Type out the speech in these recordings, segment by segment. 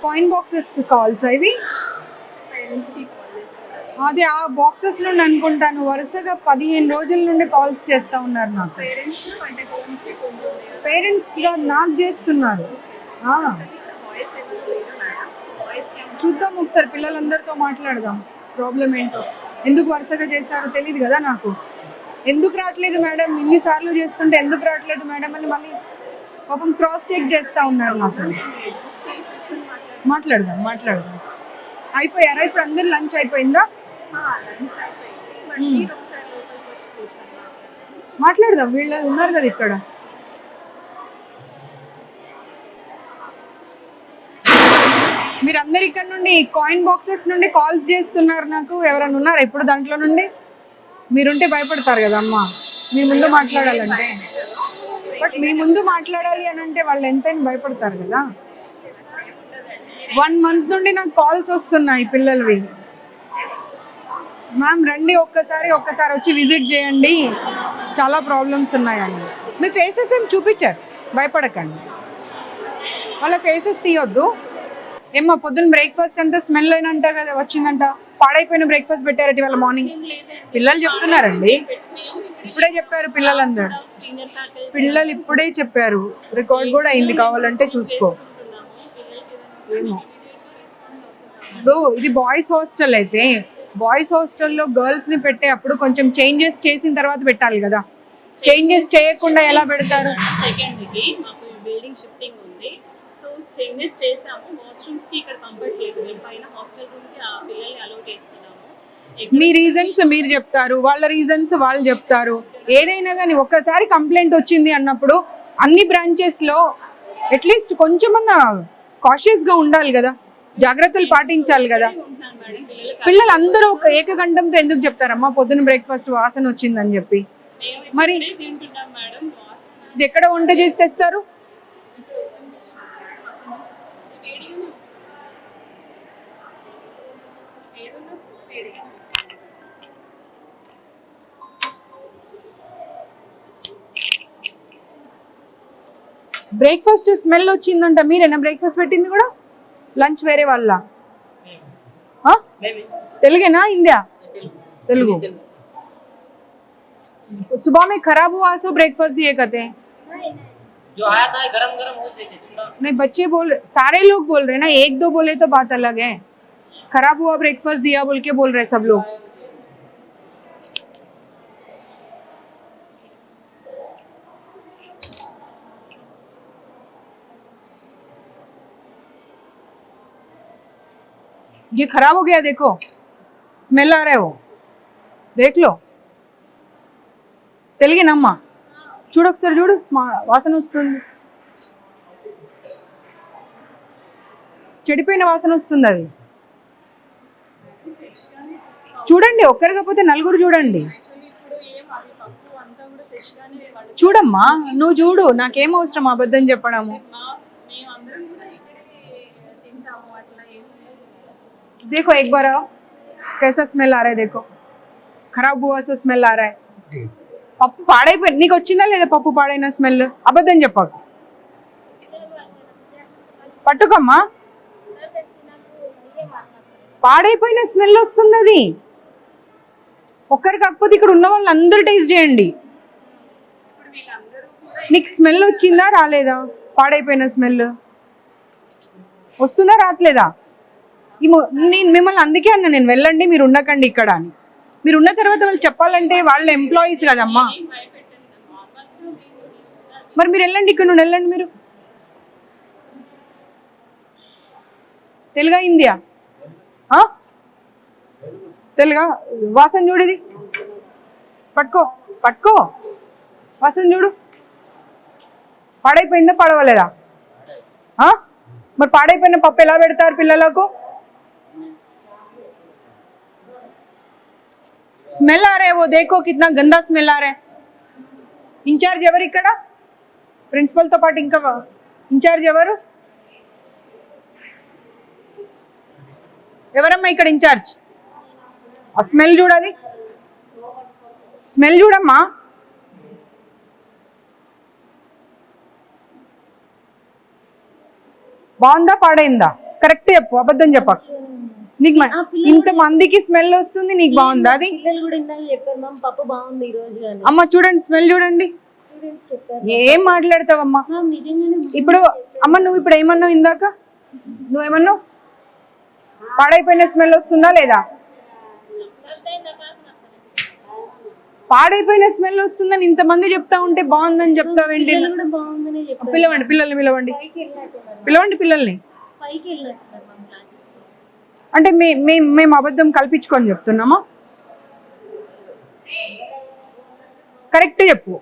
Coin boxes calls ఇవి అదే ఆ బాక్సెస్ నుండి అనుకుంటాను వరుసగా 15 రోజుల నుండి కాల్స్ చేస్తూ ఉన్నారు నాకు. పేరెంట్స్ నాకు చేస్తున్నారు. చూద్దాం ఒకసారి, పిల్లలందరితో మాట్లాడదాం ప్రాబ్లం ఏంటో. ఎందుకు వరుసగా చేశారో తెలియదు కదా నాకు. ఎందుకు రావట్లేదు మేడం, ఇన్నిసార్లు చేస్తుంటే ఎందుకు రావట్లేదు మేడం అని మళ్ళీ పాపం క్రాస్ చెక్ చేస్తూ ఉన్నారు నాకు. మాట్లాడదాం. అయిపోయారా ఇప్పుడు? అందరు లంచ్ అయిపోయిందా? మాట్లాడదాం, వీళ్ళు ఉన్నారు కదా ఇక్కడ. మీరందరు ఇక్కడ నుండి కాయిన్ బాక్సెస్ నుండి కాల్స్ చేస్తున్నారు నాకు. ఎవరైనా ఉన్నారా ఇప్పుడు దాంట్లో నుండి? మీరుంటే భయపడతారు కదా అమ్మా, మీ ముందు మాట్లాడాలంటే. బట్ మీ ముందు మాట్లాడాలి అని అంటే వాళ్ళు ఎంతైనా భయపడతారు కదా. 1 month నుండి నాకు కాల్స్ వస్తున్నాయి పిల్లలవి. మ్యామ్ రండి ఒక్కసారి వచ్చి విజిట్ చేయండి, చాలా ప్రాబ్లమ్స్ ఉన్నాయని. మీ ఫేసెస్ ఏం చూపించారు, భయపడకండి. వాళ్ళ ఫేసెస్ తీయొద్దు. ఏమ్మా పొద్దున్న బ్రేక్ఫాస్ట్ అంతా స్మెల్ అయినంట కదా వచ్చిందంట, పాడైపోయిన బ్రేక్ఫాస్ట్ పెట్టారట ఇవాళ మార్నింగ్. పిల్లలు చెప్తున్నారండి, ఇప్పుడే చెప్పారు పిల్లలందరూ. పిల్లలు ఇప్పుడే చెప్పారు, రికార్డ్ కూడా అయింది, కావాలంటే చూసుకో. ఏమో ఇది బాయ్స్ హాస్టల్ అయితే, బాయ్స్ హాస్టల్లో గర్ల్స్ని పెట్టే అప్పుడు కొంచెం చేంజెస్ చేసిన తర్వాత పెట్టాలి కదా. చేంజెస్ చేయకుండా ఎలా పెడతారు? బిల్డింగ్ షిఫ్టింగ్ ఉంది, సో చేంజెస్ చేసాము. వాష్రూమ్స్ కి ఇక్కడ కంఫర్ట్ లేదు, మేము పైన హాస్టల్ రూమ్ కి ఆ పిల్లల్ని అలౌ చేస్తున్నాము. మీ రీజన్స్ మీరు చెప్తారు, వాళ్ళ రీజన్స్ వాళ్ళు చెప్తారు. ఏదైనా కానీ ఒక్కసారి కంప్లైంట్ వచ్చింది అన్నప్పుడు అన్ని బ్రాంచెస్ లో అట్లీస్ట్ కొంచెమన్నా కాషియస్ గా ఉండాలి కదా, జాగ్రత్తలు పాటించాలి కదా. పిల్లలు అందరూ ఒక ఏకగంఠంతో ఎందుకు చెప్తారమ్మా పొద్దున్న బ్రేక్ఫాస్ట్ వాసన వచ్చిందని చెప్పి? మరి ఇది ఎక్కడ వంట చేసి తెస్తారు? బ్రేక్ఫాస్ట్ స్మెల్ వచ్చిందంట, మీరేనా బ్రేక్ఫాస్ట్ పెట్టింది కూడా? లంచ్ వేరే వాళ్ళ? తెలుగేనా హిందీ? తెలుగు. सुबह में खराब हुआ सो ब्रेकफास्ट दिए कहते हैं जो आया था गरम गरम हो देते थे। नहीं बच्चे बोल, सारे लोग बोल रहे ना, 1-2 बोले तो बात अलग है. खराब हुआ ब्रेकफास्ट दिया बोल के बोल रहे सब लोग. ये खराब हो गया, देखो स्मेल आ रहा है, वो देख लो. తెలుగేనమ్మా? చూడు ఒకసారి, చూడు వాసన వస్తుంది, చెడిపోయిన వాసన వస్తుంది. అది చూడండి, ఒక్కరు కాకపోతే నలుగురు చూడండి. చూడమ్మా, నువ్వు చూడు, నాకేం అవసరం అబద్ధం చెప్పడము. देखो एक बार आओ, कैसा स्मेल आ रहा है, देखो खराब हुआ सो स्मेल आ रहा है. పప్పు పాడైపోయింది, నీకు వచ్చిందా లేదా పప్పు పాడైన స్మెల్? అబద్ధం చెప్పకు, పట్టుకమ్మా. పాడైపోయిన స్మెల్ వస్తుంది, అది ఒక్కరు కాకపోతే ఇక్కడ ఉన్న వాళ్ళు అందరూ టేస్ట్ చేయండి. నీకు స్మెల్ వచ్చిందా రాలేదా? పాడైపోయిన స్మెల్ వస్తుందా రావట్లేదా? నేను మిమ్మల్ని అందుకే అన్నా, నేను వెళ్ళండి మీరు ఉండకండి ఇక్కడ అని. మీరు ఉన్న తర్వాత వాళ్ళు చెప్పాలంటే వాళ్ళ ఎంప్లాయీస్ కదమ్మా. మరి మీరు వెళ్ళండి, ఇక్కడ నుండి వెళ్ళండి. మీరు తెలుగా హిందీయా? తెలుగా? వాసన చూడది, పట్టుకో వాసన చూడు. పాడైపోయిందా పడవలేదా? మరి పాడైపోయిన పప్పు ఎలా పెడతారు పిల్లలకు? स्मेल आ रहा है, वो देखो कितना गंदा स्मेल आ रहा है. इंचार्ज ఎవరు ఇక్కడ? ప్రిన్సిపల్ తో పాటు ఇంకా ఇంచార్జ్ ఎవరు? ఎవరమ్మా ఇక్కడ ఇంచార్జ్? ఆ స్మెల్ చూడాలి, స్మెల్ చూడమ్మా. బాగుందా పాడైందా కరెక్ట్ చెప్పు, అబద్ధం చెప్పకు. నీకు ఇంత మందికి స్మెల్ వస్తుంది, నీకు బాగుందా? అది పిల్లలు కూడా ఇందాక చెప్పారు మ్యామ్ పప్పు బాగుంది ఈ రోజు అని. అమ్మ చూడండి, స్మెల్ చూడండి. స్టూడెంట్స్ చెప్పారు ఏం మాట్లాడతావమ్మా మ్యామ్ నిజంగానే. ఇప్పుడు? అమ్మ నువ్వు ఇప్పుడు ఏమన్నావు ఇందాక? నువ్వేమన్నావు? పాడైపోయిన స్మెల్ వస్తుందా లేదా? పాడైపోయిన స్మెల్ వస్తుందని ఇంతమంది చెప్తా ఉంటే బాగుందని చెప్తావేంటి? పిల్లలు కూడా బాగుందనే చెప్పారు. పిలవండి, పిల్లల్ని పిలవండి, పైకి వెళ్ళినట్టున్నారు, పిలవండి పిల్లల్ని. పైకి వెళ్ళినట్టున్నారు మ్యామ్ క్లాసెస్. అంటే మేము అబద్ధం కల్పించుకొని చెప్తున్నామా? కరెక్ట్ చెప్పు,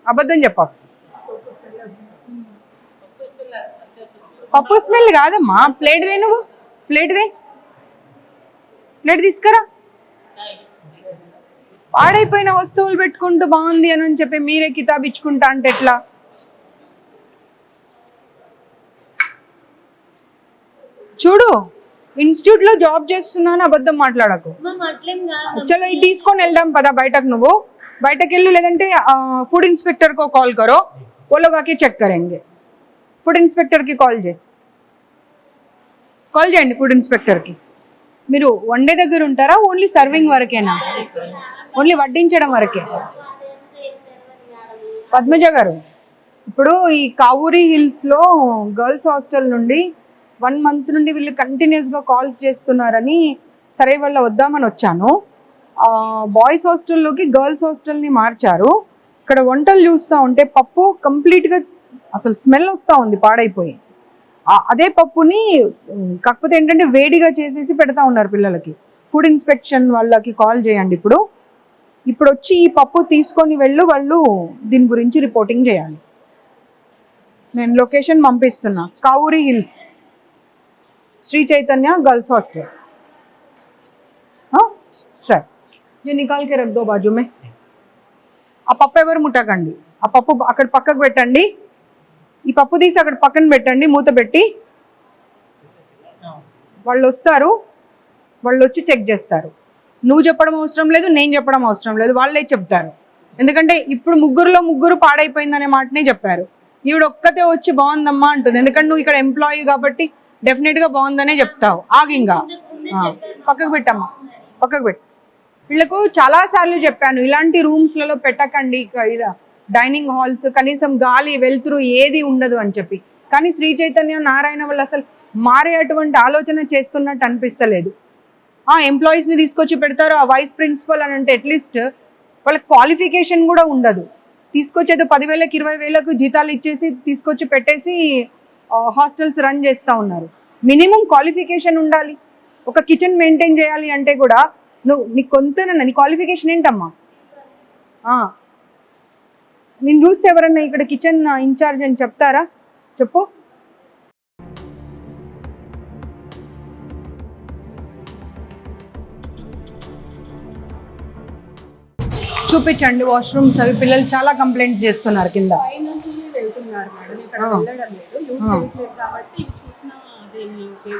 అబద్ధం చెప్పు. పప్పు స్మెల్ కాదమ్మా. ప్లేట్ దే, నువ్వు ప్లేట్ దే, ప్లేట్ తీసుకురా. పాడైపోయిన వస్తువులు పెట్టుకుంటూ బాగుంది అని చెప్పి మీరే కితాబ్ ఇచ్చుకుంటా అంటే ఎట్లా? చూడు, ఇన్స్టిట్యూట్ లో జాబ్ చేస్తున్నాను, అబద్ధం మాట్లాడకు. మ్యామ్ అట్లేం కాదు. చలో ఇది తీసుకొని వెళ్దాం పదా బయటకు. నువ్వు బయటకు వెళ్ళు, లేదంటే फूड इंस्पेक्टर को कॉल करो, वो लोग आके चेक करेंगे. फूड इंस्पेक्टर की कॉल చేయండి ఫుడ్ ఇన్స్పెక్టర్ కి. మీరు వండే దగ్గర ఉంటారా? ఓన్లీ సర్వింగ్ వరకేనా? ఓన్లీ వడ్డించడం వరకే? పద్మజ గారు, ఇప్పుడు ఈ కావూరి హిల్స్ లో గర్ల్స్ హాస్టల్ నుండి 1 month నుండి వీళ్ళు కంటిన్యూస్ గా కాల్స్ చేస్తున్నారని సరే వల్ల వద్దామని వచ్చాను. బాయ్స్ హాస్టల్లోకి గర్ల్స్ హాస్టల్ని మార్చారు. ఇక్కడ వంటలు చూస్తూ ఉంటే పప్పు కంప్లీట్గా అసలు స్మెల్ వస్తూ ఉంది, పాడైపోయి. అదే పప్పుని కాకపోతే ఏంటంటే వేడిగా చేసేసి పెడతా ఉన్నారు పిల్లలకి. ఫుడ్ ఇన్స్పెక్షన్ వాళ్ళకి కాల్ చేయండి. ఇప్పుడు వచ్చి ఈ పప్పు తీసుకొని వాళ్ళు దీని గురించి రిపోర్టింగ్ చేయాలి. నేను లొకేషన్ పంపిస్తున్నా, Kavuri hills, Shri Chaitanya girls hostel. సరే, ये निकाल के रख दो बाजू में. ఆ పప్పు ఎవరు ముట్టకండి, ఆ పప్పు అక్కడ పక్కకు పెట్టండి. ఈ పప్పు తీసి అక్కడ పక్కన పెట్టండి, మూత పెట్టి. వాళ్ళు వస్తారు, వాళ్ళు వచ్చి చెక్ చేస్తారు. నువ్వు చెప్పడం అవసరం లేదు, నేను చెప్పడం అవసరం లేదు, వాళ్ళే చెప్తారు. ఎందుకంటే ఇప్పుడు ముగ్గురు పాడైపోయిందనే మాటనే చెప్పారు. ఈవిడ ఒక్కతే వచ్చి బాగుందమ్మా అంటుంది. ఎందుకంటే నువ్వు ఇక్కడ ఎంప్లాయీ కాబట్టి డెఫినెట్గా బాగుందనే చెప్తావు. ఆగింగా పక్కకు పెట్టమ్మా, పక్కకు పెట్టు. వీళ్ళకు చాలాసార్లు చెప్పాను, ఇలాంటి రూమ్స్లలో పెట్టకండి, డైనింగ్ హాల్స్, కనీసం గాలి వెలుతురు ఏది ఉండదు అని చెప్పి. కానీ శ్రీ చైతన్య నారాయణ వాళ్ళు అసలు మారేటువంటి ఆలోచన చేస్తున్నట్టు అనిపిస్తలేదు. ఎంప్లాయీస్ని తీసుకొచ్చి పెడతారు. ఆ వైస్ ప్రిన్సిపల్ అని అంటే అట్లీస్ట్ వాళ్ళకి క్వాలిఫికేషన్ కూడా ఉండదు. తీసుకొచ్చేదో 10,000 20,000 జీతాలు ఇచ్చేసి తీసుకొచ్చి పెట్టేసి హాస్టల్స్ రన్ చేస్తూ ఉన్నారు. మినిమం క్వాలిఫికేషన్ ఉండాలి. ఒక కిచెన్ మెయింటైన్ చేయాలి అంటే కూడా నీకు కొంతనన్నా నీ క్వాలిఫికేషన్ ఏంటమ్మా? నేను చూస్తే ఎవరన్నా ఇక్కడ కిచెన్ ఇన్ఛార్జ్ అని చెప్తారా? చెప్పు. చూపించండి వాష్రూమ్స్ అవి. పిల్లలు చాలా కంప్లైంట్స్ చేస్తున్నారు కింద.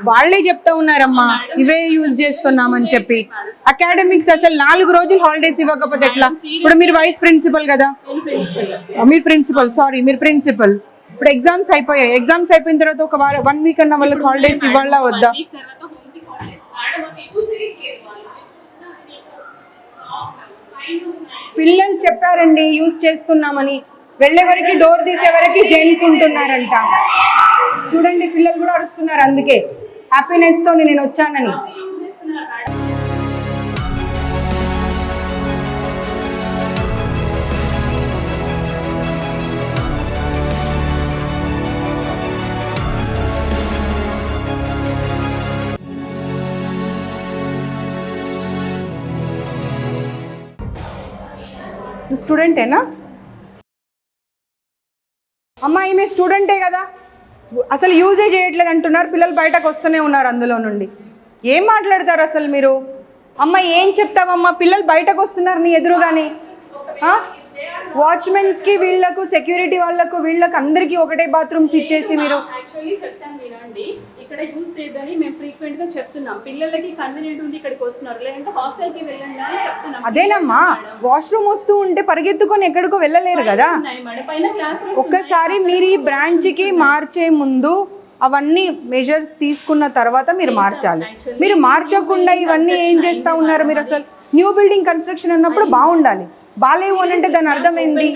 వాళ్ళే చెప్తా ఉన్నారమ్మా, ఇవే యూజ్ చేస్తున్నామని చెప్పి. అకాడమిక్స్ అసలు 4 రోజులు హాలిడేస్ ఇవ్వకపోతే ఎట్లా? ఇప్పుడు మీరు వైస్ ప్రిన్సిపల్ కదా, మీరు ప్రిన్సిపల్, సారీ మీరు ప్రిన్సిపల్. ఇప్పుడు ఎగ్జామ్స్ అయిపోయాయి. ఎగ్జామ్స్ అయిపోయిన తర్వాత ఒక 1 వీక్ అన్న వాళ్ళకి హాలిడేస్ ఇవ్వాలా వద్దా? పిల్లలు చెప్పారండి యూజ్ చేస్తున్నామని. వెళ్ళే వరకు డోర్ తీసే వరకు జెంట్స్ ఉంటున్నారంట. చూడండి పిల్లలు కూడా అరుస్తున్నారు. అందుకే హ్యాపీనెస్ తో నేను వచ్చానని. స్టూడెంటేనా అమ్మా? ఈమె స్టూడెంటే కదా, అసలు యూజే చేయట్లేదు అంటున్నారు. పిల్లలు బయటకు వస్తూనే ఉన్నారు అందులో నుండి. ఏం మాట్లాడతారు అసలు మీరు? అమ్మ ఏం చెప్తావమ్మా? పిల్లలు బయటకు వస్తున్నారు నీ ఎదురుగానే. వాచ్మెన్స్కి వీళ్ళకు సెక్యూరిటీ వాళ్ళకు వీళ్ళకి అందరికీ ఒకటే బాత్రూమ్స్ ఇచ్చేసి మీరు. యాక్చువల్లీ చెప్తాను వినండి, ఇక్కడ యూజ్ చేయదని మేము ఫ్రీక్వెంట్ గా చెప్తున్నాం. పిల్లలకి కన్వీనియంట్ ఉంది ఇక్కడికి వస్తున్నారు, లేదంటే హాస్టల్ కి వెళ్ళండి అని చెప్తున్నాం. అదేనమ్మా, వాష్రూమ్ వస్తూ ఉంటే పరిగెత్తుకొని ఎక్కడికో వెళ్ళలేరు కదా. పైన క్లాస్ ఒక్కసారి మీరు ఈ బ్రాంచ్కి మార్చే ముందు అవన్నీ మెజర్స్ తీసుకున్న తర్వాత మీరు మార్చాలి. మీరు మార్చకుండా ఇవన్నీ ఏం చేస్తూ ఉన్నారు మీరు? అసలు న్యూ బిల్డింగ్ కన్స్ట్రక్షన్ అన్నప్పుడు బాగుండాలి, బాగాలేవు అని అంటే దాని అర్థమైంది.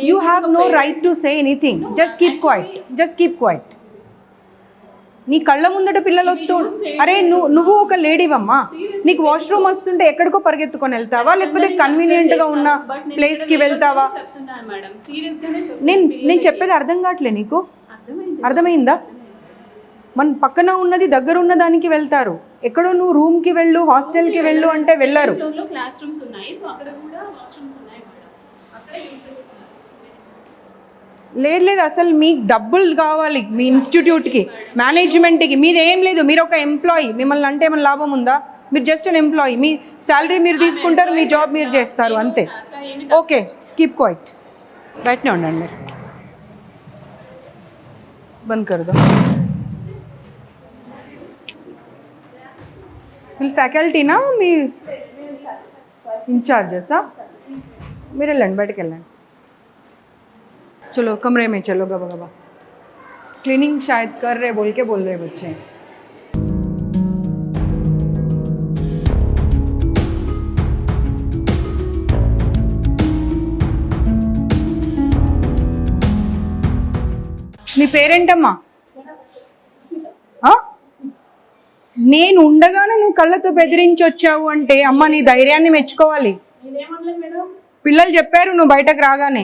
You have no right to say anything. Just keep quiet, just keep quiet. నీ కళ్ళ ముందట పిల్లలు వస్తూ, అరే నువ్వు ఒక లేడీవమ్మా, నీకు వాష్రూమ్ వస్తుంటే ఎక్కడికో పరిగెత్తుకొని వెళ్తావా, లేకపోతే కన్వీనియంట్గా ఉన్న ప్లేస్కి వెళ్తావా? నేను చెప్పేది అర్థం కావట్లే నీకు? అర్థమైందా? మన పక్కన ఉన్నది దగ్గర ఉన్న దానికి వెళ్తారు. ఎక్కడో నువ్వు రూమ్కి వెళ్ళు, హాస్టల్కి వెళ్ళు అంటే వెళ్ళరు. క్లాస్ రూమ్స్ ఉన్నాయి, సో అక్కడ కూడా వాష్రూమ్స్ ఉన్నాయి మేడం, అక్కడ యూజ్ చేస్తున్నారు. లేదు అసలు మీకు డబ్బులు కావాలి మీ ఇన్స్టిట్యూట్కి, మేనేజ్మెంట్కి. మీది ఏం లేదు, మీరు ఒక ఎంప్లాయీ. మిమ్మల్ని అంటే ఏమైనా లాభం ఉందా? మీరు జస్ట్ అన్ ఎంప్లాయీ. మీ శాలరీ మీరు తీసుకుంటారు, మీ జాబ్ మీరు చేస్తారు, అంతే. Okay, keep quiet. బయటనే ఉండండి మీరు. బంద్ కరదో. వీళ్ళు ఫ్యాకల్టీనా మీ इंचार्जेसा? మీరు వెళ్ళండి, బయటకు వెళ్ళండి. चलो कमरे में चलो गबा गबा. क्लीनिंग शायद कर रहे बोल के बोल रहे बच्चे. మీ పేరేంటమ్మా? నేను ఉండగానే నువ్వు కళ్ళతో బెదిరించి వచ్చావు అంటే అమ్మ నీ ధైర్యాన్ని మెచ్చుకోవాలి. పిల్లలు చెప్పారు నువ్వు బయటకు రాగానే.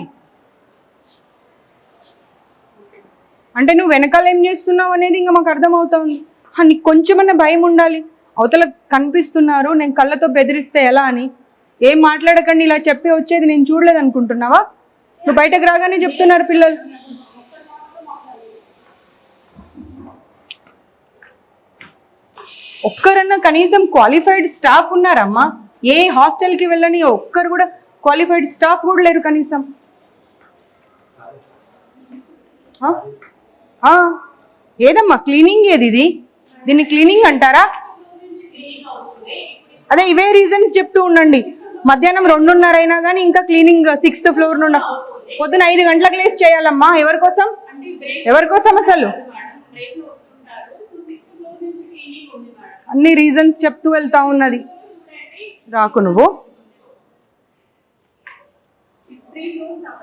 అంటే నువ్వు వెనకాల ఏం చేస్తున్నావు అనేది ఇంకా మాకు అర్థమవుతుంది. నీకు కొంచెమన్నా భయం ఉండాలి. అవతల కనిపిస్తున్నారు, నేను కళ్ళతో బెదిరిస్తే ఎలా అని. ఏం మాట్లాడకండి ఇలా చెప్పి వచ్చేది నేను చూడలేదు అనుకుంటున్నావా? నువ్వు బయటకు రాగానే చెప్తున్నారు పిల్లలు. ఒక్కరన్నా కనీసం క్వాలిఫైడ్ స్టాఫ్ ఉన్నారమ్మా? ఏ హాస్టల్కి వెళ్ళని ఒక్కరు కూడా క్వాలిఫైడ్ స్టాఫ్ కూడా లేరు కనీసం. ఏదమ్మా క్లీనింగ్ ఏది? ఇది దీన్ని క్లీనింగ్ అంటారా? అదే ఇవే రీజన్స్ చెప్తూ ఉండండి. మధ్యాహ్నం 2:30 అయినా కానీ ఇంకా క్లీనింగ్ 6th ఫ్లోర్ నుండి పొద్దున 5 గంటలకు లేసి చేయాలమ్మా. ఎవరి కోసం? ఎవరి కోసం అసలు? అన్ని రీజన్స్ చెప్తూ వెళ్తా ఉన్నది. రాకు నువ్వు.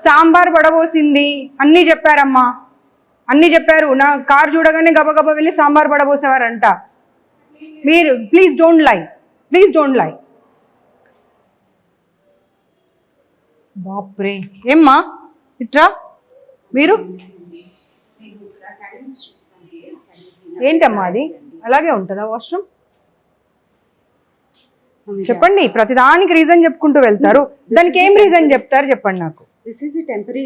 సాంబార్ పడబోసింది అన్నీ చెప్పారమ్మా, అన్నీ చెప్పారు. నా కార్ చూడగానే గబగబా వెళ్ళి సాంబార్ పడబోసేవారంట. మీరు please don't lie, please don't lie. బాప్రే, ఏమ్మా ఇట్రా. మీరు ఏంటమ్మా అది అలాగే ఉంటుందా వాష్రూమ్? చెప్పండి. ప్రతిదానికి రీజన్ చెప్పుకుంటూ వెళ్తారు. దానికి ఏం రీజన్ చెప్తారు చెప్పండి నాకు.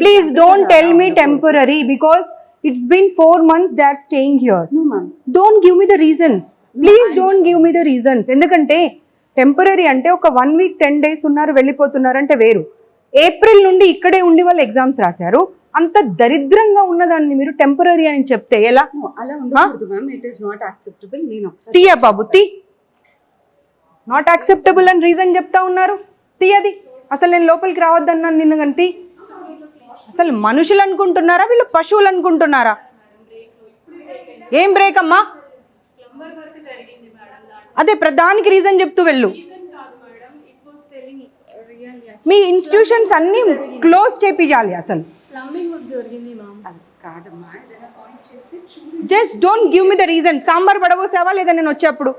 Please don't tell me temporary because it's been 4 months they are staying here. No ma'am, don't give me the reasons. Please don't give me the reasons. ఎందుకంటే టెంపరరీ అంటే ఒక 1 week 10 days ఉన్నారు వెళ్ళిపోతున్నారు అంటే వేరు. ఏప్రిల్ నుండి ఇక్కడే ఉండి వాళ్ళు ఎగ్జామ్స్ రాశారు. అంత దరిద్రంగా ఉన్నదాన్ని మీరు టెంపరరీ అని చెప్తే ఎలా? no, అలా ఉండకూడదు ma'am. It is not acceptable. నేను ఒకసారి తీయ బాబు తీ. నాట్ యాక్సెప్టబుల్ అని రీజన్ చెప్తా ఉన్నారు. తీయది. అసలు నేను లోపలికి రావద్దన్నాను నిన్న గంతి. అసలు మనుషులు అనుకుంటున్నారా వీళ్ళు పశువులు అనుకుంటున్నారా? ఏం బ్రేక్ అమ్మా? అదే ప్రధానికి రీజన్ చెప్తూ వెళ్ళు. మీ ఇన్స్టిట్యూషన్స్ అన్ని క్లోజ్ చేపియాలి అసలు. Just don't give me the reason. Sambar పడబోసావా లేదా నేను వచ్చేప్పుడు?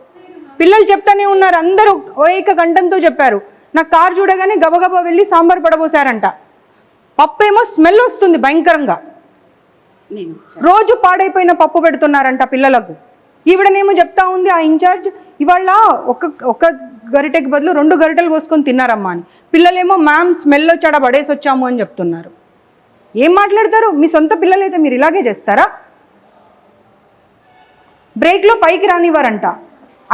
పిల్లలు చెప్తానే ఉన్నారు, అందరూ ఏక గంటంతో చెప్పారు. నా కార్ చూడగానే గబగబా వెళ్ళి సాంబార్ పడబోసారంట. పప్పు ఏమో స్మెల్ వస్తుంది భయంకరంగా. రోజు పాడైపోయిన పప్పు పెడుతున్నారంట పిల్లలకు. ఈవిడనేమో చెప్తా ఉంది ఆ ఇన్ఛార్జ్, ఇవాళ ఒక గరిటెకి బదులు 2 గరిటెలు పోసుకొని తిన్నారమ్మా అని. పిల్లలేమో మ్యామ్ స్మెల్ వచ్చాడ పడేసి వచ్చాము అని చెప్తున్నారు. ఏం మాట్లాడతారు? మీ సొంత పిల్లలైతే మీరు ఇలాగే చేస్తారా? బ్రేక్లో పైకి రానివ్వరంట.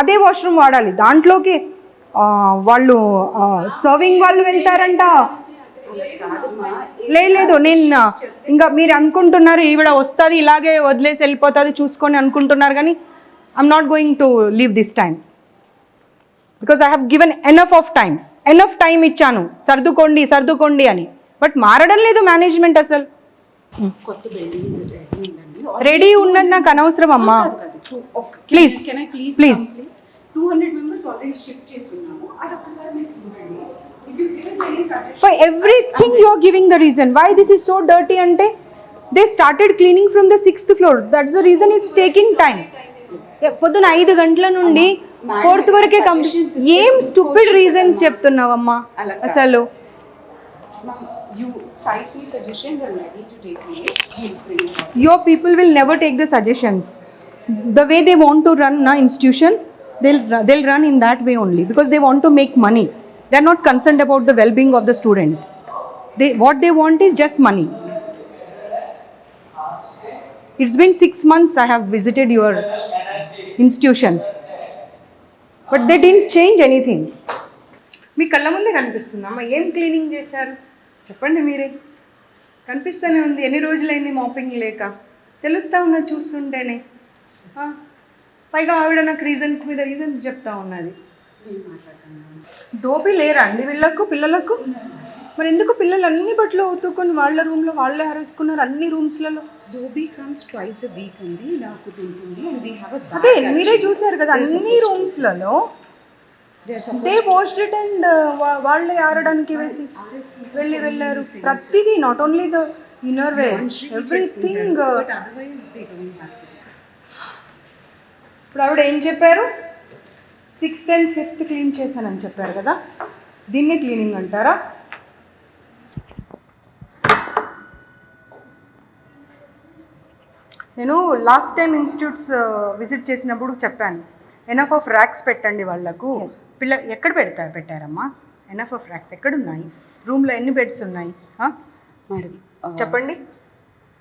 అదే వాష్రూమ్ వాడాలి. దాంట్లోకి వాళ్ళు సర్వింగ్ వాళ్ళు వెళ్తారంట. లేదు నేను ఇంకా మీరు అనుకుంటున్నారు ఈవిడ వస్తుంది ఇలాగే వదిలేసి వెళ్ళిపోతుంది చూసుకొని అనుకుంటున్నారు, కానీ I'm not going to leave this time because I have given enough time ఇచ్చాను సర్దుకోండి అని. బట్ మారడం లేదు మేనేజ్మెంట్ అసలు. కొత్త బిల్డింగ్ రెడీ ఉన్నది నాకు అనవసరం అమ్మా. Please, please. 200 members already shift చేస్తున్నాము. అది ఒక్కసారి మీరు చూడండి. If you give us any suggestions, For everything you are giving the reason. Why this is so dirty ante they started cleaning from the 6th floor. That's the reason it's taking time. పొద్దున 5 గంటల నుండి 4th వరకే complete. ఏం stupid reasons చెప్తున్నావమ్మా అసలు. you cite me suggestions, I'm ready to take it. We'll bring it up. Your people will never take the suggestions. The way they want to run na institution, they'll run in that way only because they want to make money. They're not concerned about the well-being of the student. What they want is just money. It's been 6 months I have visited your institutions, but they didn't change anything. మీ కళ్ళ ముందే కనిపిస్తుందమ్మా. ఏం cleaning చేశారు చెప్పండి మీరే. కనిపిస్తూనే ఉంది. ఎన్ని రోజులైంది మాపింగ్ లేక. తెలుస్తూ ఉన్నది చూస్తుంటేనే. పైగా ఆవిడ నాకు రీజన్స్ మీద రీజన్స్ చెప్తా ఉన్నది. దోపి లేరా అండి వీళ్ళకు పిల్లలకు? మరి ఎందుకు పిల్లలు అన్ని బట్టలు ఉతుక్కొని వాళ్ళ రూమ్లో వాళ్ళే హరేసుకున్నారు అన్ని రూమ్స్లలో? Dobi comes twice a week అండి. నాకు ఉంటుంది and we have a bag. అదే మీరే చూసారు కదా అన్ని రూమ్స్లలో దే వాష్డ్ ఇట్ అండ్ వాళ్ళే ఆరడానికి వేసి వెళ్ళారు. ప్రతిదీ not only the inner wears everything. But otherwise they don't have to. ఇప్పుడు ఆవిడ ఏం చెప్పారు? 6th and 5th క్లీన్ చేశానని చెప్పారు కదా. దీన్ని క్లీనింగ్ అంటారా? నేను లాస్ట్ టైం ఇన్స్టిట్యూట్స్ విజిట్ చేసినప్పుడు చెప్పాను ఎనఫ్ ఆఫ్ ర్యాక్స్ పెట్టండి వాళ్ళకు. ఎక్కడ పెట్టారమ్మా ఎనఫ్ ఆఫ్ ర్యాక్స్? ఎక్కడున్నాయి? రూమ్లో ఎన్ని బెడ్స్ ఉన్నాయి Madam, చెప్పండి.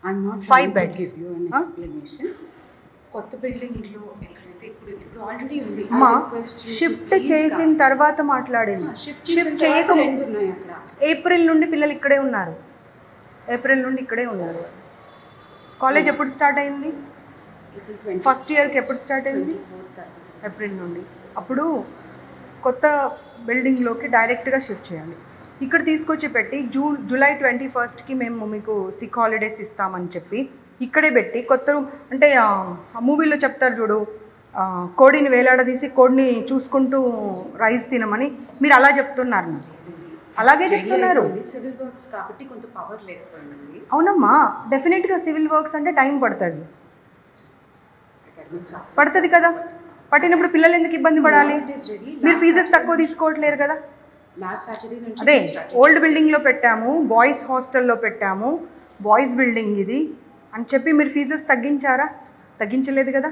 I'm not 5 trying to beds. give you an explanation. కొత్త బిల్డింగ్ లో ఎక్కడైతే ఇప్పుడు ఆల్రెడీ ఉంది. అమ్మా షిఫ్ట్ చేసిన తర్వాత మాట్లాడింది. షిఫ్ట్ చేయక రెండు ఉన్నాయి అక్కడ. ఏప్రిల్ నుండి పిల్లలు ఇక్కడే ఉన్నారు. కాలేజ్ ఎప్పుడు స్టార్ట్ అయింది? ఫస్ట్ ఇయర్కి ఎప్పుడు స్టార్ట్ అయింది? ఏప్రిల్ నుండి. అప్పుడు కొత్త బిల్డింగ్లోకి డైరెక్ట్గా షిఫ్ట్ చేయాలి. ఇక్కడ తీసుకొచ్చి పెట్టి జూలై 21st మేము మీకు సిక్ హాలిడేస్ ఇస్తామని చెప్పి ఇక్కడే పెట్టి కొత్త రూమ్ అంటే ఆ మూవీలో చెప్తారు చూడు, కోడిని వేలాడదీసి కోడిని చూసుకుంటూ రైస్ తినమని మీరు అలా చెప్తున్నారు. నాకు అలాగే చెప్తున్నారు. సివిల్ వర్క్స్ కాబట్టి కొంత పవర్ లేకపోయింది. అవునమ్మా డెఫినెట్గా సివిల్ వర్క్స్ అంటే టైం పడుతుంది కదా. పట్టినప్పుడు పిల్లలు ఎందుకు ఇబ్బంది పడాలి? మీరు ఫీజెస్ తక్కువ తీసుకోవట్లేరు కదా. లాస్ట్ సాటర్డే నుంచి అదే ఓల్డ్ బిల్డింగ్లో పెట్టాము, బాయ్స్ హాస్టల్లో పెట్టాము, బాయ్స్ బిల్డింగ్ ఇది అని చెప్పి మీరు ఫీజెస్ తగ్గించారా? తగ్గించలేదు కదా.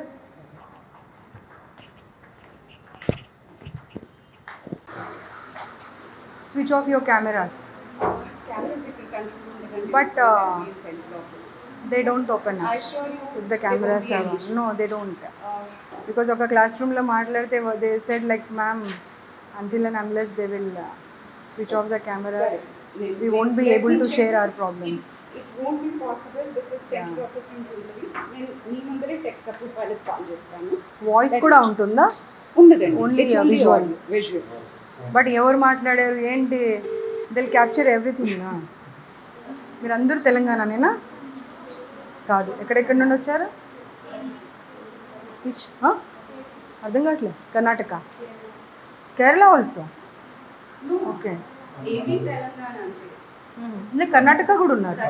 Switch off your cameras. cameras ఇక్కడ కంట్రోల్ ఉండదండి. But, central office. They don't open up. I assure you If the cameras are on. No, they don't. Because ఒక క్లాస్ రూమ్లో మాట్లాడితే they said like ma'am until and unless they will switch off the cameras we won't be able to share our problems. It won't be possible because central office నుంచి ఉంటుంది. నేను మీ ముందరే tech support వాళ్ళకి call చేస్తాను. Voice కూడా ఉంటుందా? ఉండదండి. Only It's only visuals. visual. But ఎవరు మాట్లాడారు ఏంటి? They'll capture everything. మీరు అందరూ తెలంగాణనేనా? కాదు. ఎక్కడెక్కడి నుండి వచ్చారు? అర్థం కావట్లేదు. Karnataka, Kerala also. Okay. AP Telangana అంతే. అంటే కర్ణాటక కూడా ఉన్నారు.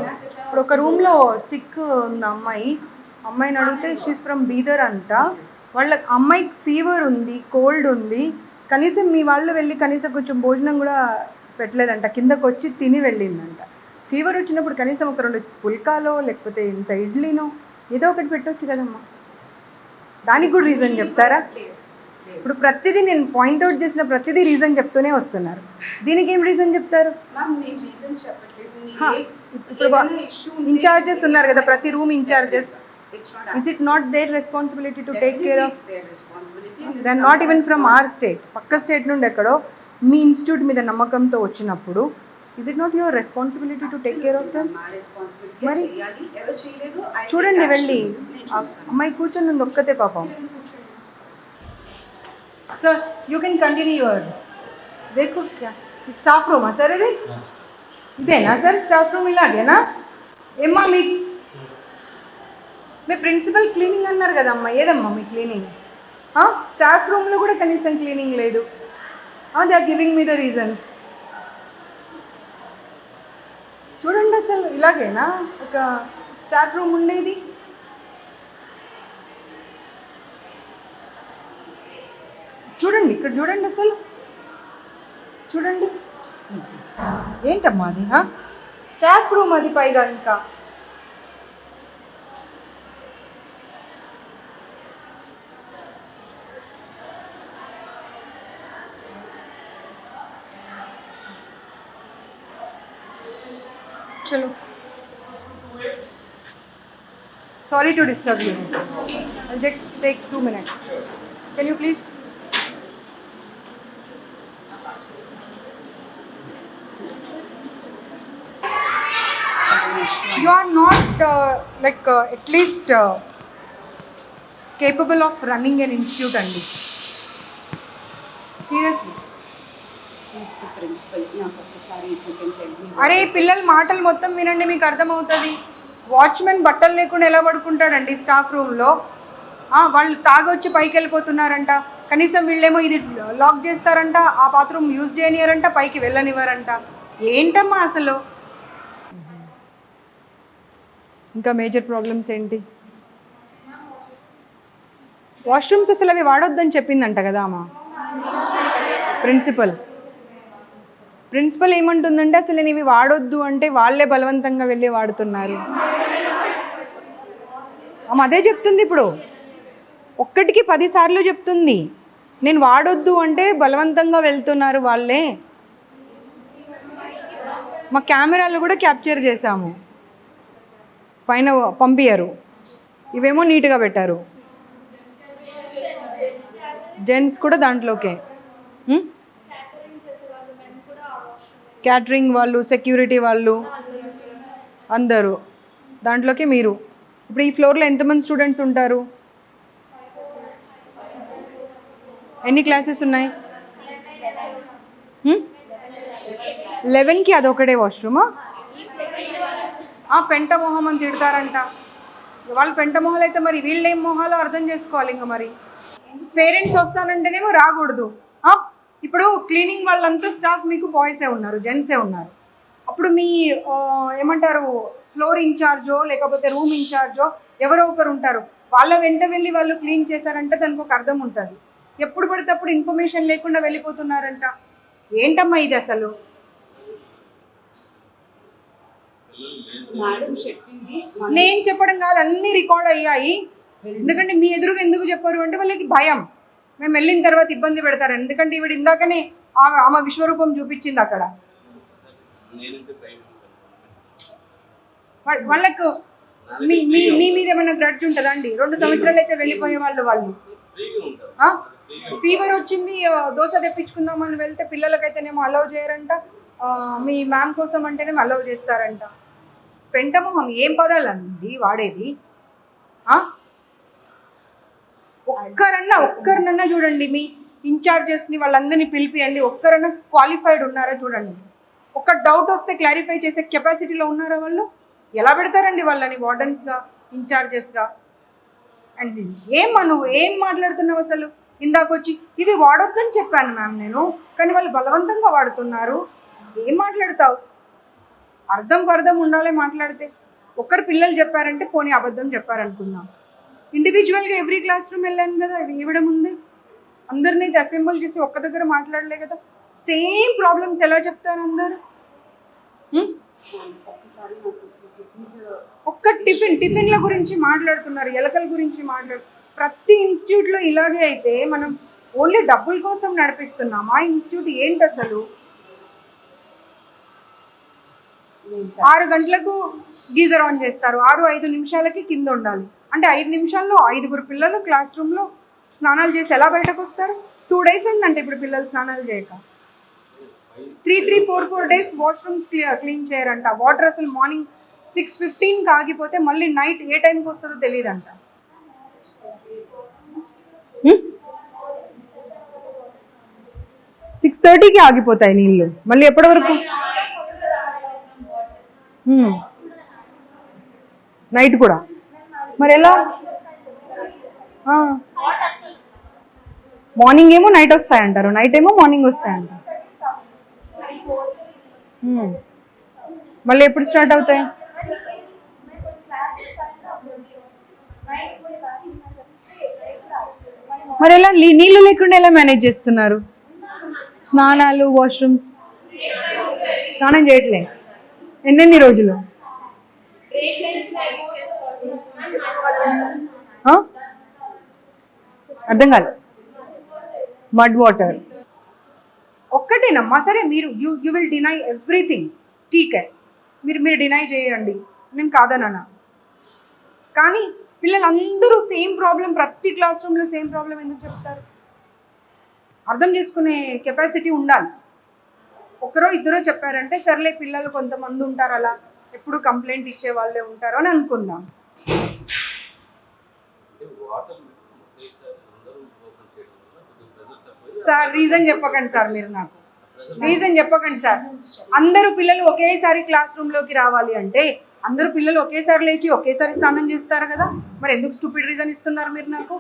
ఇప్పుడు ఒక రూమ్లో సిక్ ఉన్న అమ్మాయిని అడిగితే షీస్ ఫ్రమ్ బీదర్ అంట. వాళ్ళ అమ్మాయికి ఫీవర్ ఉంది, కోల్డ్ ఉంది. కనీసం మీ వాళ్ళు వెళ్ళి కనీసం కొంచెం భోజనం కూడా పెట్టలేదంట. కిందకు వచ్చి తిని వెళ్ళిందంట. ఫీవర్ వచ్చినప్పుడు కనీసం ఒక 2 పుల్కాలో లేకపోతే ఇంత ఇడ్లీనో ఏదో ఒకటి పెట్టవచ్చు కదమ్మా. దానికి కూడా రీజన్ చెప్తారా? ఇప్పుడు ప్రతిదీ నేను పాయింట్అవుట్ చేసిన ప్రతిదీ రీజన్ చెప్తూనే వస్తున్నారు. దీనికి ఏం రీజన్ చెప్తారు? మ్యామ్ నేను రీజన్స్ చెప్పట్లేదు. ఇప్పుడు ఇన్ఛార్జెస్ ఉన్నారు కదా, ప్రతి room in-charges. Is it not their responsibility to take care of? It's their responsibility. They are not even from our state. పక్క స్టేట్ నుండి ఎక్కడో మీ ఇన్స్టిట్యూట్ మీద నమ్మకంతో వచ్చినప్పుడు is it not your responsibility to take care of them? మా responsibility మరి చేయాలి. ఎవరు చేయలేదు చూడండి వెళ్ళి అమ్మాయి కూర్చొని ఉంది ఒక్కతే పాపం. Sir you can continue your దేఖో స్టాఫ్ రూమా సార్ ఇది? ఇదేనా సార్ స్టాఫ్ రూమ్? ఇలాగేనా? ఏమ్మా మీ మీ ప్రిన్సిపల్ క్లీనింగ్ అన్నారు కదమ్మా, ఏదమ్మా మీ క్లీనింగ్? స్టాఫ్ రూమ్లో కూడా కనీసం క్లీనింగ్ లేదు. They are giving me the reasons. చూడండి అసలు ఇలాగేనా ఒక స్టాఫ్ రూమ్ ఉండేది? చూడండి ఇక్కడ చూడండి అసలు చూడండి ఏంటమ్మా అది? స్టాఫ్ రూమ్ అది పైగా ఇంకా. चलो sorry to disturb you. I'll just take 2 minutes. Can you please? You are not at least capable of running an institute andi. Seriously. Principal నాకు ఒక్కసారి అరే పిల్లల మాటలు మొత్తం వినండి, మీకు అర్థమవుతుంది. వాచ్మెన్ బట్టలు లేకుండా ఎలా పడుకుంటాడండి స్టాఫ్ రూమ్లో? వాళ్ళు తాగొచ్చి పైకి వెళ్ళిపోతున్నారంట, కనీసం వీళ్ళేమో ఇది లాక్ చేస్తారంట, ఆ బాత్రూమ్ యూజ్ చేయనియారంట, పైకి వెళ్ళనివ్వరంట. ఏంటమ్మా అసలు? ఇంకా మేజర్ ప్రాబ్లమ్స్ ఏంటి? వాష్రూమ్స్ అసలు అవి వాడొద్దని చెప్పిందంట కదా అమ్మా ప్రిన్సిపల్ ఏమంటుందంటే అసలు నేను ఇవి వాడొద్దు అంటే వాళ్ళే బలవంతంగా వెళ్ళి వాడుతున్నారు. అదే చెప్తుంది ఇప్పుడు, ఒక్కటికి 10 సార్లు చెప్తుంది. నేను వాడొద్దు అంటే బలవంతంగా వెళ్తున్నారు వాళ్ళే. మా కెమెరాలు కూడా క్యాప్చర్ చేశాము, పైన పంపించారు. ఇవేమో నీట్గా పెట్టారు, జెంట్స్ కూడా దాంట్లోకే. క్యాటరింగ్ వాళ్ళు, సెక్యూరిటీ వాళ్ళు అందరూ దాంట్లోకి. మీరు ఇప్పుడు ఈ ఫ్లోర్లో ఎంతమంది స్టూడెంట్స్ ఉంటారు? ఎన్ని క్లాసెస్ ఉన్నాయి? 11కి అదొకటే వాష్రూమా? పెంట మొహం అని తిడతారంట. వాళ్ళు పెంట మొహాలు అయితే మరి వీళ్ళు ఏం మొహాలో అర్థం చేసుకోవాలి. ఇంకా మరి పేరెంట్స్ వస్తానంటేనేమో రాకూడదు. ఇప్పుడు క్లీనింగ్ వాళ్ళంతా స్టాఫ్ మీకు బాయ్సే ఉన్నారు, జెంట్సే ఉన్నారు. అప్పుడు మీ ఏమంటారు ఫ్లోర్ ఇన్ఛార్జో లేకపోతే రూమ్ ఇన్ఛార్జో ఎవరో ఒకరు ఉంటారు, వాళ్ళ వెంట వెళ్ళి వాళ్ళు క్లీన్ చేశారంటే దానికి ఒక అర్థం ఉంటుంది. ఎప్పుడు పడితే అప్పుడు ఇన్ఫర్మేషన్ లేకుండా వెళ్ళిపోతున్నారంట. ఏంటమ్మా ఇది అసలు? మేడం చెప్పింది, నేను చెప్పడం కాదు, అన్నీ రికార్డ్ అయ్యాయి. ఎందుకంటే మీ ఎదురుగా ఎందుకు చెప్పారు అంటే వాళ్ళకి భయం, మేము వెళ్ళిన తర్వాత ఇబ్బంది పెడతారు. ఎందుకంటే ఈవిడ ఇందాకనే ఆమె విశ్వరూపం చూపించింది అక్కడ. వాళ్ళకు మీ మీ మీద ఏమైనా గ్రడ్జ్ ఉంటుందా అండి? 2 సంవత్సరాలు అయితే వెళ్ళిపోయే వాళ్ళు ఫీవర్ వచ్చింది దోశ తెప్పించుకుందామని వెళ్తే పిల్లలకైతేనేమో అలౌ చేయరంట, మీ మ్యామ్ కోసం అంటేనేమో అలౌ చేస్తారంట. పెంటమొహం ఏం పదాలండి వాడేది? ఒక్కరినన్నా చూడండి, మీ ఇన్ఛార్జెస్ని వాళ్ళందరినీ పిలిపియండి, ఒక్కరన్నా క్వాలిఫైడ్ ఉన్నారా చూడండి. ఒక్క డౌట్ వస్తే క్లారిఫై చేసే కెపాసిటీలో ఉన్నారా వాళ్ళు? ఎలా పెడతారండి వాళ్ళని వార్డెన్స్గా, ఇన్ఛార్జెస్గా? అండ్ నువ్వు ఏం మాట్లాడుతున్నావు అసలు? ఇందాకొచ్చి ఇవి వాడొద్దని చెప్పాను మ్యామ్ నేను, కానీ వాళ్ళు బలవంతంగా వాడుతున్నారు. ఏం మాట్లాడతావు? అర్థం ఉండాలి మాట్లాడితే. ఒక్కరు పిల్లలు చెప్పారంటే పోనీ అబద్ధం చెప్పారనుకుందాం. ఇండివిజువల్గా ఎవ్రీ క్లాస్ రూమ్ వెళ్ళాను కదా, ఇవ్వడం ఉంది. అందరినీ అసెంబుల్ చేసి ఒక్క దగ్గర మాట్లాడలే కదా. సేమ్ ప్రాబ్లమ్స్ ఎలా చెప్తారు అందరు? ఒక్క టిఫిన్ల గురించి మాట్లాడుతున్నారు, ఎలకల గురించి ప్రతి ఇన్స్టిట్యూట్లో ఇలాగే అయితే మనం ఓన్లీ డబ్బుల కోసం నడిపిస్తున్నాం. ఆ ఇన్స్టిట్యూట్ ఏంటి అసలు? 6 గంటలకు గీజర్ ఆన్ చేస్తారు, 6-5 నిమిషాలకి కింద ఉండాలి. అంటే 5 నిమిషాల్లో 5గురు పిల్లలు క్లాస్ రూమ్లో స్నానాలు చేసి ఎలా బయటకు వస్తారు? 2 days ఏంటంటే ఇప్పుడు పిల్లలు స్నానాలు చేయక 3-4 days వాష్రూమ్స్ క్లీన్ చేయరంట. వాటర్ అసలు మార్నింగ్ 6:15కి ఆగిపోతే మళ్ళీ నైట్ ఏ టైంకి వస్తుందో తెలియదంట. 6:30కి ఆగిపోతాయి నీళ్ళు, మళ్ళీ ఎప్పటి వరకు? నైట్ కూడా మరి ఎలా? మార్నింగ్ ఏమో నైట్ వస్తాయంటారు, నైట్ ఏమో మార్నింగ్ వస్తాయంటారు. మళ్ళీ ఎప్పుడు స్టార్ట్ అవుతాయి? మరి ఎలా నీళ్ళు లేకుండా ఎలా మేనేజ్ చేస్తున్నారు? స్నానాలు, వాష్రూమ్స్? స్నానం చేయట్లే ఎన్నెన్ని రోజులు? అర్థం కాదు. మడ్ వాటర్ ఒక్కటేనమ్మా. సరే మీరు యూ విల్ డినై ఎవ్రీథింగ్, ఠీకే, మీరు డినై చేయండి, నేను కాదన్నా. కానీ పిల్లలందరూ సేమ్ ప్రాబ్లం, ప్రతి క్లాస్ రూమ్లో సేమ్ ప్రాబ్లం ఎందుకు చెప్తారు? అర్థం చేసుకునే కెపాసిటీ ఉండాలి. ఒకరో ఇద్దరో చెప్పారంటే సర్లే, పిల్లలు కొంతమంది ఉంటారు అలా ఎప్పుడు కంప్లైంట్ ఇచ్చే వాళ్ళే ఉంటారు అని అనుకుందాం. సార్ రీజన్ చెప్పకండి సార్, మీరు నాకు రీజన్ చెప్పకండి సార్. అందరూ పిల్లలు ఒకేసారి క్లాస్ రూమ్లోకి రావాలి అంటే అందరూ పిల్లలు ఒకేసారి లేచి ఒకేసారి స్నానం చేస్తారు కదా, మరి ఎందుకు స్టూపిడ్ రీజన్ ఇస్తున్నారు మీరు నాకు?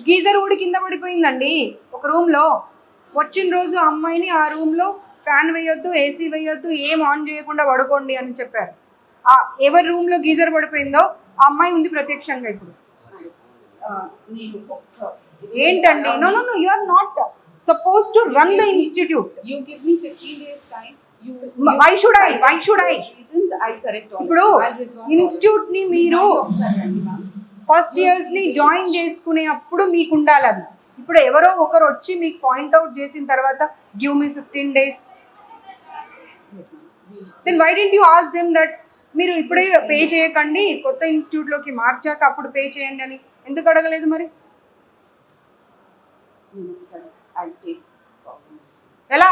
గీజర్ ఊడి కింద పడిపోయిందండి ఒక రూమ్లో. వచ్చిన రోజు అమ్మాయిని ఆ రూమ్లో ఫ్యాన్ వేయొద్దు, ఏసీ వేయొద్దు, ఏం ఆన్ చేయకుండా పడుకోండి అని చెప్పారు. ఎవరి రూమ్లో గీజర్ పడిపోయిందో ఆ అమ్మాయి ఉంది ప్రత్యక్షంగా ఇప్పుడు. ఏంటండి? No no no, you are not suppose to run the institute. You give me 15 days time. Why should I? Reasons I'll correct all. ఇప్పుడు ఇన్స్టిట్యూట్ ని మీరు ఫస్ట్ ఇయర్స్ ని జాయిన్ చేసుకునే అప్పుడు మీకు ఉండాలి అది. ఇప్పుడు ఎవరో ఒకరు వచ్చి మీకు పాయింట్అవుట్ చేసిన తర్వాత give me 15 days, then why don't you ask them that మీరు ఇప్పుడే పే చేయకండి, కొత్త ఇన్స్టిట్యూట్లోకి మార్చాక అప్పుడు పే చేయండి అని ఎందుకు అడగలేదు మరి? I'll take. ఎలా?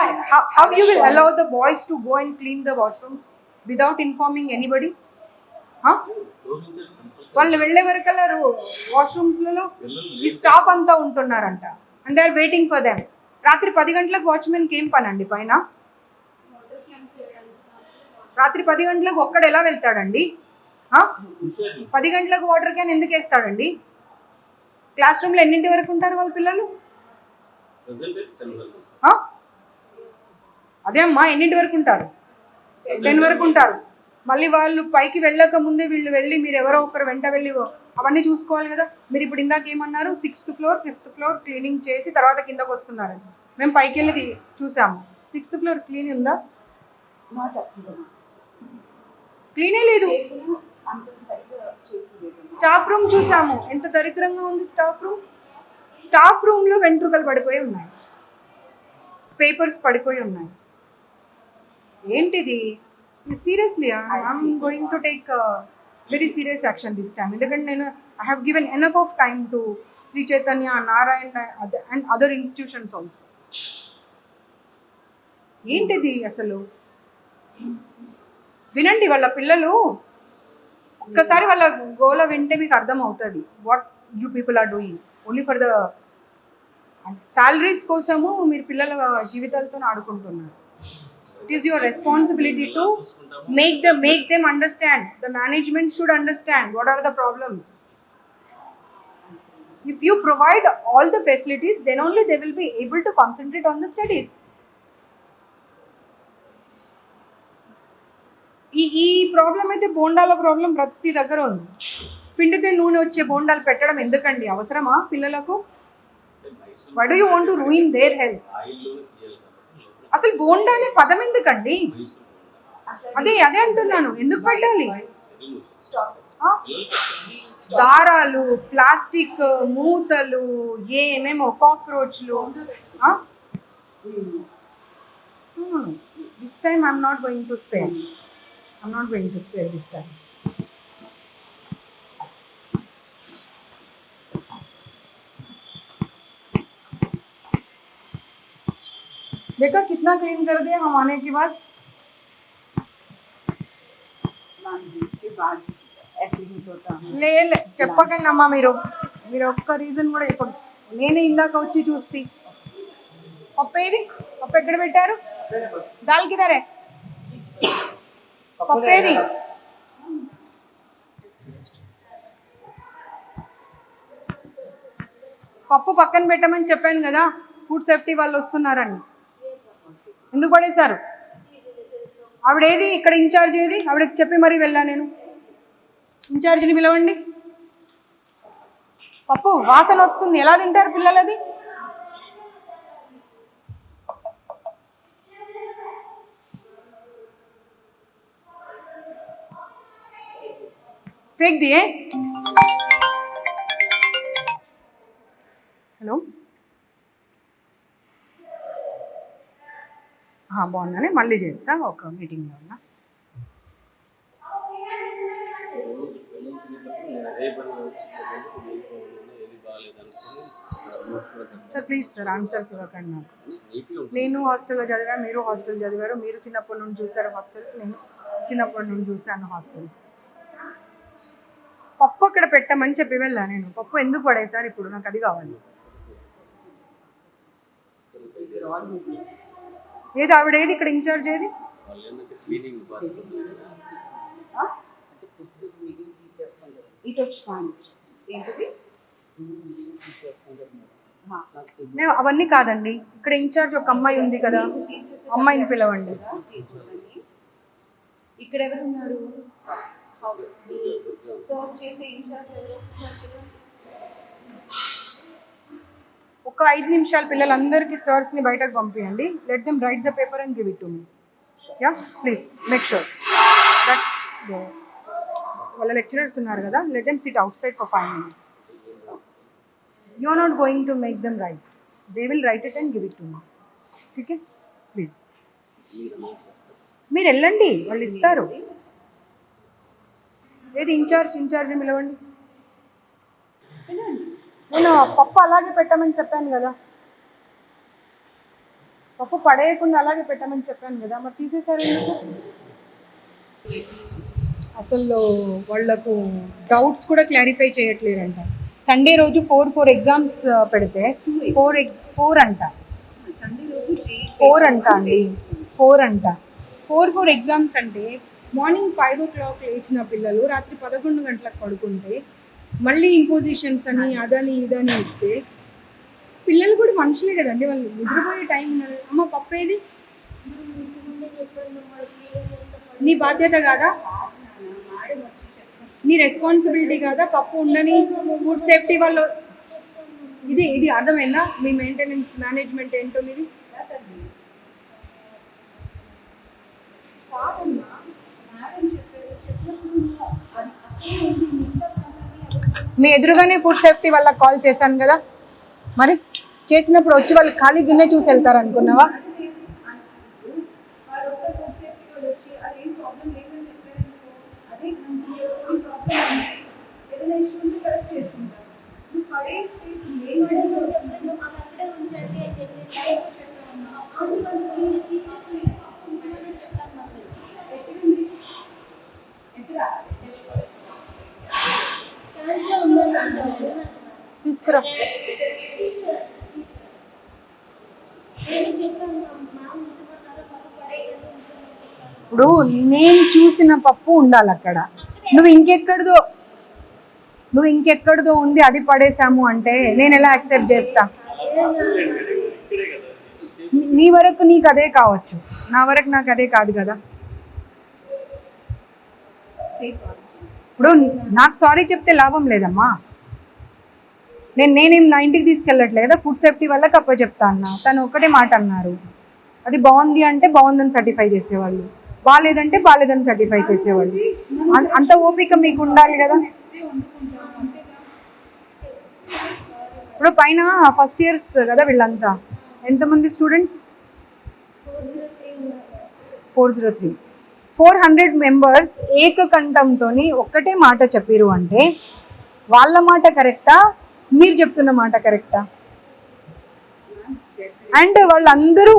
how you will allow the boys to go and clean the washrooms without informing anybody? వాళ్ళు వెళ్ళే వరకల్లా వాష్రూమ్స్లలో ఈ స్టాఫ్ అంతా ఉంటున్నారంట, and they are waiting for them. రాత్రి 10 గంటలకు వాచ్మెన్కి ఏం పని అండి పైన? రాత్రి 10 గంటలకు ఒక్కడు ఎలా వెళ్తాడండి? 10 గంటలకు వాటర్ క్యాన్ ఎందుకు వేస్తాడండి? క్లాస్ రూమ్లో ఎన్నింటి వరకు ఉంటారు వాళ్ళ పిల్లలు? అదే అమ్మా, ఎన్నింటి వరకు ఉంటారు? 10 వరకు ఉంటారు. మళ్ళీ వాళ్ళు పైకి వెళ్ళక ముందే వీళ్ళు వెళ్ళి మీరు ఎవరో ఒకరు వెంట వెళ్ళి అవన్నీ చూసుకోవాలి కదా. మీరు ఇప్పుడు ఇందాక ఏమన్నారు? 6th floor 5th floor cleaning చేసి తర్వాత కిందకు వస్తున్నారని. మేము పైకి వెళ్ళి చూసాము. 6th floor క్లీన్ ఉందా? Not up to them. క్లీనే లేదు. స్టాఫ్ రూమ్ చూసాము, ఎంత దరిద్రంగా ఉంది స్టాఫ్ రూమ్. స్టాఫ్ రూమ్లో వెంట్రుకలు పడిపోయి ఉన్నాయి, పేపర్స్ పడిపోయి ఉన్నాయి. ఏంటిది? Seriously I'm going to take very serious action this time. ఎందుకంటే నేను I have given enough of time to Sri Chaitanya, Narayana and other institutions also. ఏంటిది అసలు? వినండి, వాళ్ళ పిల్లలు ఒక్కసారి వాళ్ళ గోల వింటే మీకు అర్థం అవుతుంది what you people are doing only for the salaries కోసము. మీరు పిల్లల జీవితాలతో ఆడుకుంటున్నారు. It is your responsibility to make them understand. The management should understand what are the problems. If you provide all the facilities, then only they will be able to concentrate on the studies. ఈ problem అయితే బోండాల problem ప్రతి దగ్గర ఉంది. పిండితే నూనె వచ్చే బోండాలు పెట్టడం ఎందుకండి? అవసరమా పిల్లలకు? Why do you want to ruin their health? అసలు బోండా అనే పదం ఎందుకండి? అదే అంటున్నాను, ఎందుకు పెట్టాలి? దారాలు, ప్లాస్టిక్ మూతలు, ఏమేమో కాక్రోచ్లు. This time I'm not going to stay. I'm not going to stay this time. देखा कितना क्लीन कर दिया हम आने के बाद? के बाद ऐसे ही होता है. లే చెప్పకండి అమ్మా, మీరు ఒక్క రీజన్ కూడా చెప్పండి. నేనే ఇందాక వచ్చి చూసి పప్పు ఏది? పప్పు ఎక్కడ పెట్టారు? దాల్ కిదరే? పప్పు ఏది? పప్పు పక్కన పెట్టమని చెప్పాను కదా, ఫుడ్ సేఫ్టీ వాళ్ళు వస్తున్నారని. ఎందుకు పడేశారు? ఆవిడేది ఇక్కడ ఇన్ఛార్జ్ ఏది? ఆవిడకి చెప్పి మరీ వెళ్ళా నేను. ఇన్ఛార్జిని పిలవండి. పప్పు వాసన వస్తుంది, ఎలా తింటారు పిల్లలు అది? फेंक दिए. హలో, బాగున్నానే, మళ్ళీ చేస్తా, ఒక మీటింగ్లో ఉన్నా. సార్ ప్లీజ్ సార్, ఆన్సర్స్ ఇవ్వకండి నాకు. నేను హాస్టల్లో చదివా, మీరు హాస్టల్ చదివారు. మీరు చిన్నప్పటి నుండి చూసారు హాస్టల్స్, నేను చిన్నప్పటి నుండి చూసాను హాస్టల్స్. పప్పు అక్కడ పెట్టమని చెప్పి వెళ్ళా నేను. పప్పు ఎందుకు పడేసారు ఇప్పుడు? నాకు అది కావాలి. ఏది ఆవిడ ఏది ఇక్కడ ఇన్ఛార్జ్ ఏది? అవన్నీ కాదండి, ఇక్కడ ఇన్ఛార్జ్ ఒక అమ్మాయి ఉంది కదా, అమ్మాయిని పిలవండి. ఇక్కడ ఎవరు ఉన్నారు? సర్వ్ చేసే ఇన్ఛార్జ్ ఎవరు? ఒక 5 నిమిషాలు పిల్లలందరికీ సర్స్ని బయటకు పంపించండి. Let them write the paper and give it to me. Yeah please make sure that వాళ్ళ లెక్చరర్స్ ఉన్నారు కదా, let them sit outside for 5 minutes. You are not going to make them write, they will write it and give it to me. Okay please మీరు వెళ్ళండి, వాళ్ళు ఇస్తారు. ఏది incharge పిలవండి. నేను పప్పు అలాగే పెట్టమని చెప్పాను కదా, పప్పు పడేయకుండా అలాగే పెట్టమని చెప్పాను కదా, మరి తీసేసారు ఎందుకు? అసలు వాళ్ళకు డౌట్స్ కూడా క్లారిఫై చేయట్లేరంట. సండే రోజు 4 ఎగ్జామ్స్ పెడితే 4 అంట. సండే రోజు 4 అంట అండి, 4 అంట. 4 ఎగ్జామ్స్ అంటే మార్నింగ్ 5 o'clock లేచిన పిల్లలు రాత్రి 11 గంటలకు పడుకుంటే మళ్ళీ ఇంపోజిషన్స్ అని అదని ఇదని ఇస్తే పిల్లలు కూడా మనుషులే కదండి, వాళ్ళు నిద్రపోయే టైం ఉన్నారు. అమ్మ పప్పు ఏది? నీ బాధ్యత కాదా? నీ రెస్పాన్సిబిలిటీ కాదా? పప్పు ఉండని ఫుడ్ సేఫ్టీ వాళ్ళు. ఇది అర్థమైందా? మీ మెయింటెనెన్స్ మేనేజ్మెంట్ ఏంటో మీది. మీ ఎదురుగానే ఫుడ్ సేఫ్టీ వాళ్ళకి కాల్ చేశాను కదా, మరి చేసినప్పుడు వచ్చి వాళ్ళు ఖాళీ గిన్నె చూసి వెళ్తారు అనుకున్నావా? తీసుకురా. ఇప్పుడు నేను చూసిన పప్పు ఉండాలి అక్కడ. నువ్వు ఇంకెక్కడిదో ఉంది అది పడేసాము అంటే నేను ఎలా యాక్సెప్ట్ చేస్తా? నీ వరకు నీకు అదే కావచ్చు, నా వరకు నాకు అదే కాదు కదా. ఇప్పుడు నాకు సారీ చెప్తే లాభం లేదమ్మా. నేనేం నా ఇంటికి తీసుకెళ్ళట్లేదు, ఫుడ్ సేఫ్టీ వాళ్ళకి అప్పచెప్తా అన్నా. తను ఒక్కటే మాట అన్నారు, అది బాగుంది అంటే బాగుందని సర్టిఫై చేసేవాళ్ళు, బాగాలేదంటే బాగాలేదని సర్టిఫై చేసేవాళ్ళు. అంత ఓపిక మీకు ఉండాలి కదా. ఇప్పుడు పైన ఫస్ట్ ఇయర్స్ కదా వీళ్ళంతా, ఎంతమంది స్టూడెంట్స్? 403. 400 మెంబర్స్ ఏకకంఠంతో ఒక్కటే మాట చెప్పిరు అంటే వాళ్ళ మాట కరెక్టా, మీరు చెప్తున్న మాట కరెక్టా? అండ్ వాళ్ళందరూ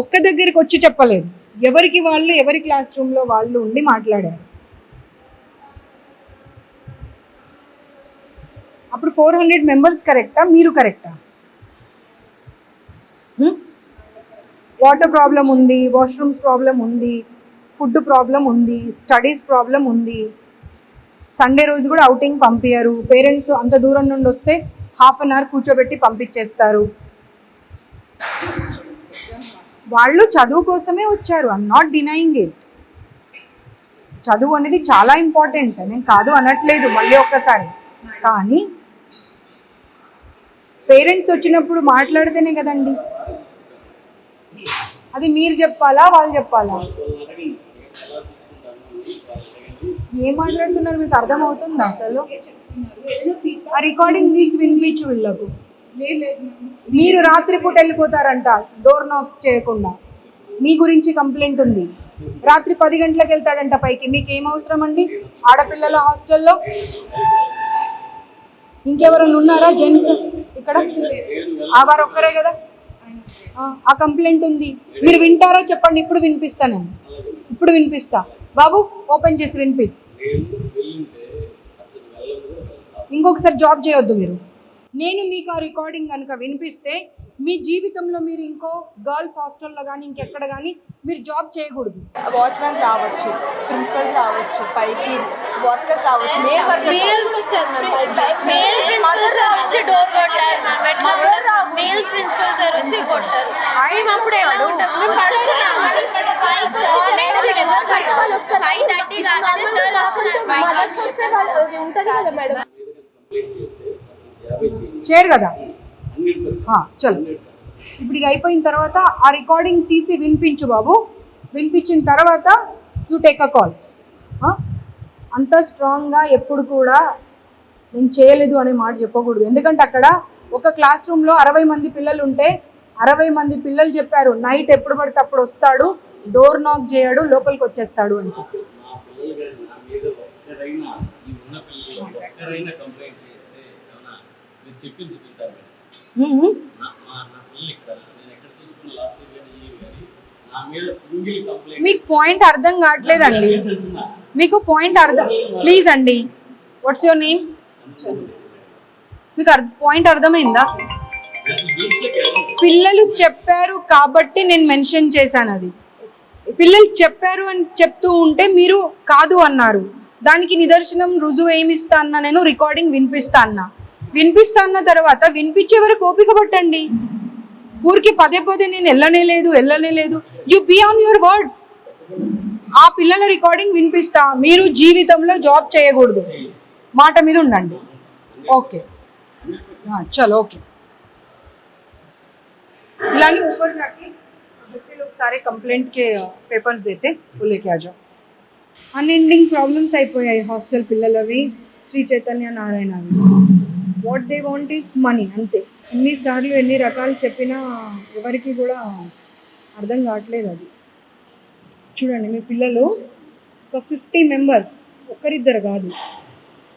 ఒక్క దగ్గరికి వచ్చి చెప్పలేదు, ఎవరికి వాళ్ళు ఎవరి క్లాస్ రూమ్లో వాళ్ళు ఉండి మాట్లాడారు. అప్పుడు 400 మెంబర్స్ కరెక్టా, మీరు కరెక్టా? వాటర్ ప్రాబ్లం ఉంది, వాష్రూమ్స్ ప్రాబ్లం ఉంది, ఫుడ్ ప్రాబ్లం ఉంది, స్టడీస్ ప్రాబ్లం ఉంది. సండే రోజు కూడా అవుటింగ్ పంపించారు. పేరెంట్స్ అంత దూరం నుండి వస్తే హాఫ్ అన్ అవర్ కూర్చోబెట్టి పంపించేస్తారు. వాళ్ళు చదువు కోసమే వచ్చారు. I'm not denying it. చదువు అనేది చాలా ఇంపార్టెంట్, నేను కాదు అనట్లేదు మళ్ళీ ఒక్కసారి. కానీ పేరెంట్స్ వచ్చినప్పుడు మాట్లాడితేనే కదండి. అది మీరు చెప్పాలా వాళ్ళు చెప్పాలా? ఏం మాట్లాడుతున్నారు మీకు అర్థమవుతుందా అసలు? ఆ రికార్డింగ్ తీసి వినిపించు వీళ్ళకు. మీరు రాత్రిపూట వెళ్ళిపోతారంట డోర్ నాక్స్ చేయకుండా. మీ గురించి కంప్లైంట్ ఉంది. రాత్రి 10 గంటలకు వెళ్తాడంట పైకి. మీకు ఏం అవసరం అండి ఆడపిల్లల హాస్టల్లో? ఇంకెవరైనా ఉన్నారా జెంట్స్ ఇక్కడ? ఆ వారు ఒక్కరే కదా. ఆ కంప్లైంట్ ఉంది. మీరు వింటారా చెప్పండి. ఇప్పుడు వినిపిస్తా, నేను ఇప్పుడు వినిపిస్తా. బాబు ఓపెన్ చేసి వినిపి. ఇంకొకసారి జాబ్ చేయొద్దు మీరు. నేను మీకు ఆ రికార్డింగ్ కనుక వినిపిస్తే మీ జీవితంలో మీరు ఇంకో గర్ల్స్ హాస్టల్లో కానీ ఇంకెక్కడ కానీ మీరు జాబ్ చేయకూడదు. వాచ్మెన్స్ రావచ్చు, ప్రిన్సిపల్స్ రావచ్చు, పైకి వర్కర్స్ రావచ్చు. మేల్ ప్రిన్సిపల్ సార్ వచ్చి డోర్ కొట్టారు మ్యామ్. ఎట్లా మేల్ ప్రిన్సిపల్ సార్ వచ్చి కొట్టారు. మేము అప్పుడు ఎలా ఉంటాం? మేము పడుకున్నాం. మార్నింగ్ 5:30 కాగానే సార్ వస్తున్నారు. చేయరు కదా. చలో ఇప్పుడు ఇది అయిపోయిన తర్వాత ఆ రికార్డింగ్ తీసి వినిపించు బాబు. వినిపించిన తర్వాత యూ టేక్ అ కాల్. అంత స్ట్రాంగ్గా ఎప్పుడు కూడా నేను చేయలేదు అనే మాట చెప్పకూడదు. ఎందుకంటే అక్కడ ఒక క్లాస్ రూమ్లో 60 మంది పిల్లలు ఉంటే 60 మంది పిల్లలు చెప్పారు నైట్ ఎప్పుడు పడితే అప్పుడు వస్తాడు, డోర్ నాక్ చేయడు, లోపలికి వచ్చేస్తాడు అని చెప్పి. మీకు పాయింట్ అర్థం కావట్లేదండి. మీకు పాయింట్ అర్థం ప్లీజ్ అండి. What's your name? మీకు పాయింట్ అర్థమైందా? పిల్లలు చెప్పారు కాబట్టి నేను మెన్షన్ చేశాను. అది పిల్లలు చెప్పారు అని చెప్తూ ఉంటే మీరు కాదు అన్నారు. దానికి నిదర్శనం రుజువు ఏమి ఇస్తా అన్నా? నేను రికార్డింగ్ వినిపిస్తా అన్న తర్వాత వినిపించే వరకు ఓపిక పట్టండి. ఊరికి పదే నేను వెళ్ళనే లేదు. You be on your words. ఆ పిల్లల రికార్డింగ్ వినిపిస్తా. మీరు జీవితంలో జాబ్ చేయకూడదు, మాట మీద ఉండండి. ఓకే చలో ఓకే. दिलानी ऊपर जाके बच्चे लोग सारे कंप्लेंट के पेपर्स देते वो लेके आ जाओ. అన్ఎండింగ్ ప్రాబ్లమ్స్ అయిపోయాయి హాస్టల్ పిల్లలవి, శ్రీ చైతన్య నారాయణ అవి. What they want is money, అంతే. ఎన్నిసార్లు ఎన్ని రకాలు చెప్పినా ఎవరికి కూడా అర్థం కావట్లేదు అది. చూడండి మీ పిల్లలు ఒక 50 మెంబర్స్, ఒక్కరిద్దరు కాదు.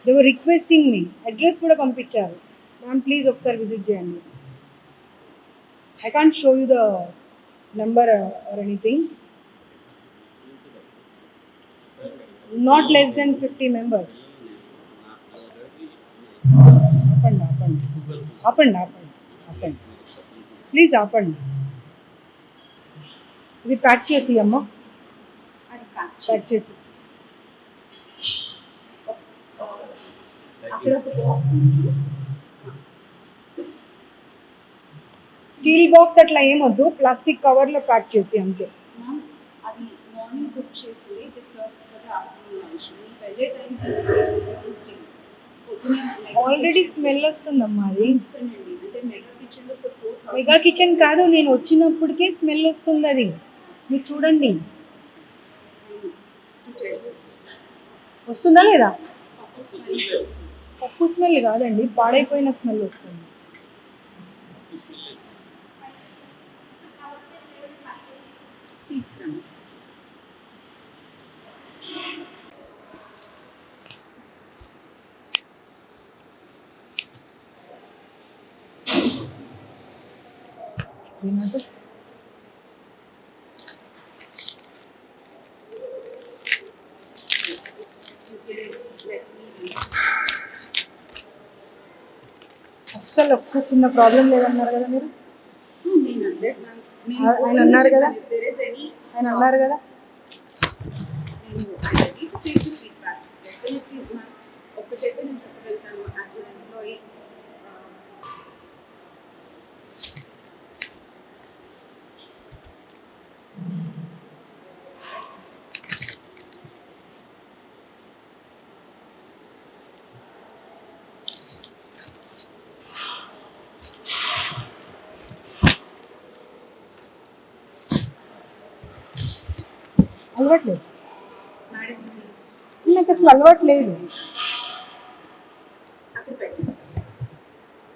They were requesting me. Address కూడా పంపించారు. మ్యామ్ ప్లీజ్ ఒకసారి విజిట్ చేయండి. I can't show you the number or anything. Not less than 50 members. Up and. Please up and. ఇది ప్యాక్ చేసి అమ్మ, ప్యాక్ చేసి. అక్కడ ఒక బాక్స్ ఉంది. స్టీల్ బాక్స్ అట్లా ఏమొద్దు, ప్లాస్టిక్ కవర్లో ప్యాక్ చేసి అంతే. మ్యామ్ అది మార్నింగ్ కుక్ చేసి సర్వ్ ఫర్ ఆఫ్టర్నూన్ లంచ్. మేము వెళ్ళే టైంకి ఆల్రెడీ స్మెల్ వస్తుందమ్మా అది. అంటే మెగా కిచెన్లో ఫర్ 4,000. మెగా కిచెన్ కాదు, నేను వచ్చినప్పటికే స్మెల్ వస్తుంది అది. మీరు చూడండి వస్తుందా లేదా? పప్పు స్మెల్ కాదండి, పాడైపోయిన స్మెల్ వస్తుంది. తీసుకున్నాను. అస్సలు ఒక్క చిన్న ప్రాబ్లం లేదన్నారు కదా మీరు. ఆయన అన్నారు కదా, ఆయన అన్నారు కదా. ఒక్కటైతే నేను చెప్పగలుగుతాను. యాజ్ అన్ ఎంప్లాయీ అలవాట్లేదు. మేడం ప్లీజ్ నాకు అసలు అలవాట్లేదు. అక్కడ పెట్టి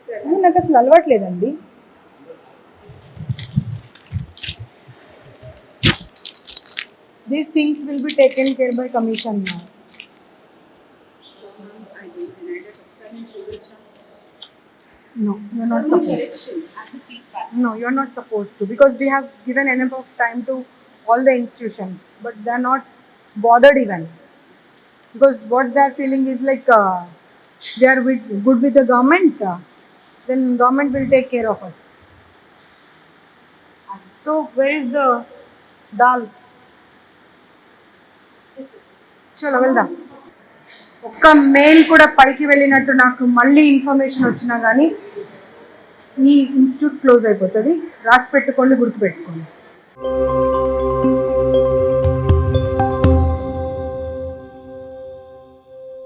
సరే నాకు అసలు అలవాట్లేదండి. These things will be taken care by commission now. ఒకసారి నేను చూపించాను No, you're not supposed to. Correction as a feedback. No, you're not supposed to, because we have given enough of time to all the institutions, but they're not bothered even. Because what they're feeling is like they are good with the government, then government will take care of us. So where is the dal? చలో వెళ్దాం. ఒక్క mail కూడా పైకి వెళ్ళినట్టు నాకు మళ్ళీ information వచ్చినా కానీ ఈ ఇన్స్టిట్యూట్ క్లోజ్ అయిపోతుంది. రాసి పెట్టుకోండి, గుర్తుపెట్టుకోండి.